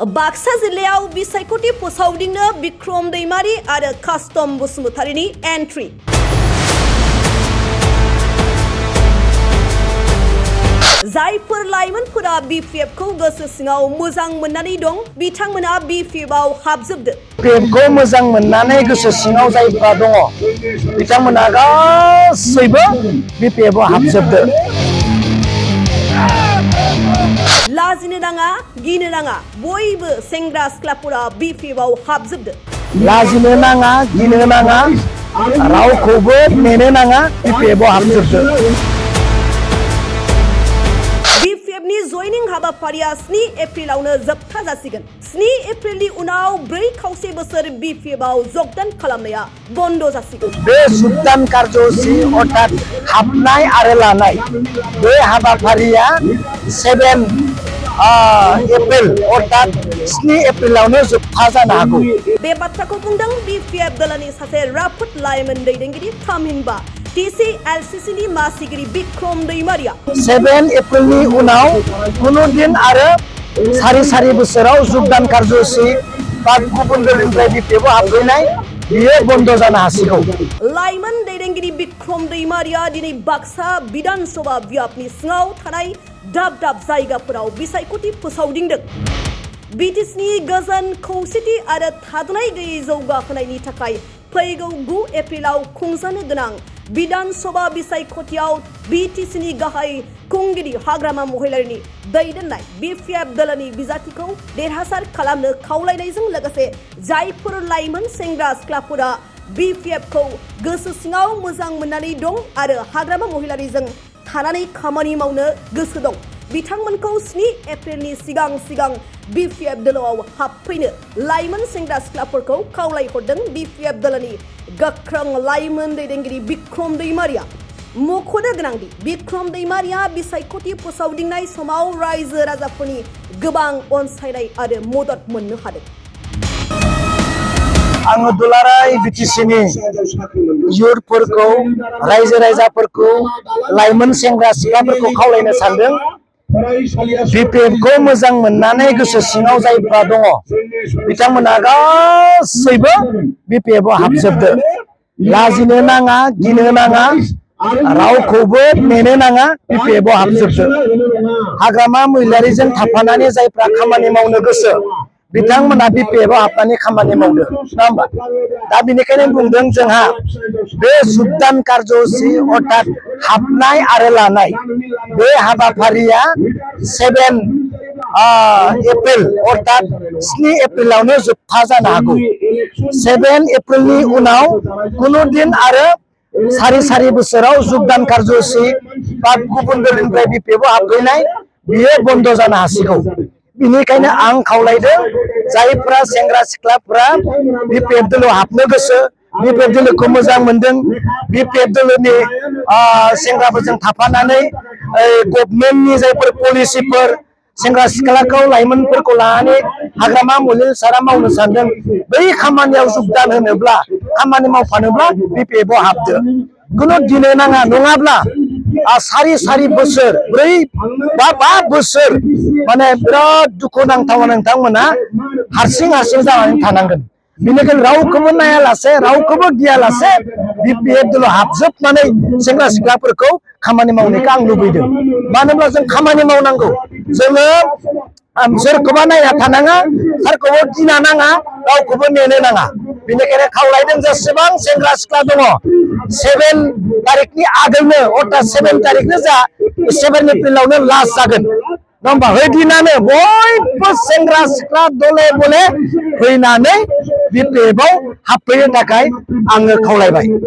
बाक्सा जिल्लायाव बिसायख'थि फोसावदिंनो बिक्रम दैमारी आरो कास्टम बसुमतारीनि एन्ट्रि। जायफोर लाइमोनफोरा बीपीएफ खौ गोसो सिङाव मोजां मोननानै दं बिथांमोना बीपीएफ आव हाबजोबदो। बीपीएफ खौ मोजां मोननानै गोसो सिङाव जायफोरा दङ बिथांमोना गासैबो बीपीएफ आव हाबजोबदो। लाजिनो नाङा गिनो नाङा बयबो सेंग्रा सिख्लाफोरा बीपीएफ आव हाबजोबदो। लाजिनो नाङा गिनो नाङा रावखौबो नेनो नाङा बीपीएफ आव हाबजोबदो। बीपीएफ नि जयनिं हाबाफारिया 7 एप्रिलावनो जोबथा जासिगोन। 7 एप्रिलनि उनाव 4.5 बोसोर बीपीएफ आव जगदान खालामनाया बन्द जासिगोन। बे जगदान कार्यसुचि अर्थात हाबनाय आरो लानाय बे हाबाफारिया 7 एप्रिल अर्थात 7 एप्रिलावनो जोबथा जानो हागौ। बे बाथ्राखौ बुंदों बीपीएफ दलनि सासे राफोद लाइमोन दैदेनगिरि थामहिनबा TCLCC नि मासिगिरि बिक्रम दैमारिया। 7 एप्रिलनि उनाव कुनु दिन आरो सारि बोसोराव जगदान कार्यसुचि बा गुबुन दोलोनिफ्राय बीपीएफ आव हाबफैनाय बियो बन्द जानो हासिगौ। लाइमोन दैदेनगिरि बिक्रम दैमारिया दिनै बाक्सा विधानसभा बियाबनि सिङाव थानाय दाब दाब जायगाफोराव बिसायख'थि फोसावदिंदों। बिटिसिनि गोजोन खौसेथि आरो थादनाय गैयै जौगाहोनायनि थाखाय फैगौ 9 एप्रिलाव खुंजानो गोनां विधानसभा बिसायख'थियाव बिटिसिनि गाहाय खुंगिरि हाग्रामा महिलारिनि दैदेननाय बीपीएफ दलनि बिजाथिखौ देरहासार खालामनो खावलायनायजों लोगोसे जायफोर लाइमोन सेंग्रा सिख्लाफोरा बीपीएफ खौ गोसो सिङाव मोजां मोननानै दं आरो हाग्रामा महिलारिजों थानानै खामानि मावनो गोसो दं बिथांमोनखौ 7 एप्रिलनि सिगां बीपीएफ दलआव हाबफैनो लाइमोन सेंग्रा सिख्लाफोरखौ खावलायहरदों बीपीएफ दलनि गोख्रों लाइमोन दैदेनगिरि बिक्रम दैमारिया। मख'नो गोनांदि बिक्रम दैमारिया बिसायख'थि फोसावदिंनाय समाव रायजो राजाफोरनि गोबां अनसायनाय आरो मदद मोननो हादों। आङो दुलाराय बिटिसिनि युथफोरखौ रायजो राजाफोरखौ लाइमोन सेंग्रा सिख्लाफोरखौ खावलायनो सानदों बीपीएफ खौ मोजां मोननानै गोसो सिङाव जायफ्रा दङ बिथांमोना गासैबो बीपीएफ आव हाबजोबदो। लाजिनो नाङा गिनो नाङा रावखौबो नेनो नाङा बीपीएफ आव हाबजोबदो। हाग्रामा महिलारिजों थाफानानै जायफ्रा खामानि मावनो गोसो बिथांमोना बीपीएफ आव हाबनानै खामानि मावदो नङा होमबा। दा बेनिखायनो बुंदों जोंहा बे जगदान कार्यसुचि अर्थात हाबनाय आरो लानाय बे हाबाफारिया 7 एप्रिल अर्थात 7 एप्रिलावनो जोबथा जानो हागौ। 7 एप्रिलनि उनाव कुनु दिन आरो सारि बोसोराव जगदान कार्यसुचि बा गुबुन दोलोनिफ्राय बीपीएफ आव हाबफैनाय बियो बन्द जानो हासिगौ। बेनिखायनो आं खावलायदों जायफ्रा सेंग्रा सिख्लाफ्रा बीपीएफ दलआव हाबनो गोसो बीपीएफ दलखौ मोजां मोनदों बीपीएफ दलनि सेंग्राफोरजों थाफानानै गभर्नमेन्टनि जायफोर पलिसिफोर सेंग्रा सिख्लाखौ लाइमोनफोरखौ लानानै हाग्रामा महिलारि सारा मावनो सानदों बै खामानियाव जगदान होनोब्ला खामानि मावफानोब्ला बीपीएफ आव हाबदो। कुनु गिनो नाङा नङाब्ला सारि बोसोर 4 बोसोर माने बिराद दुखु नांथाव नोंथांमोना हारसिं जानानै थानांगोन। बेनिखायनो रावखौबो नायालासे रावखौबो गियालासे बीपीएफ दलआव हाबजोबनानै सेंग्रा सिख्लाफोरखौ खामानि मावनायखौ आं लुबैदों। मानो होनब्ला जों खामानि मावनांगौ जोङो सोरखौबा नायना थानाङा सोरखौबो गिना नाङा रावखौबो नेनो नाङा। बेनिखायनो खावलायदों जेसेबां सेंग्रा सिख्ला दङ 7 तारिखनि आगोलनो अर्थात 7 तारिखनो जा 7 एप्रिलावनो लास्ट जागोन नङा होमबा। हैदिनानो बयबो सेंग्रा सिख्ला दले बले फैनानै बीपीएफ आव हाबफैनो थाखाय आङो खावलायबाय।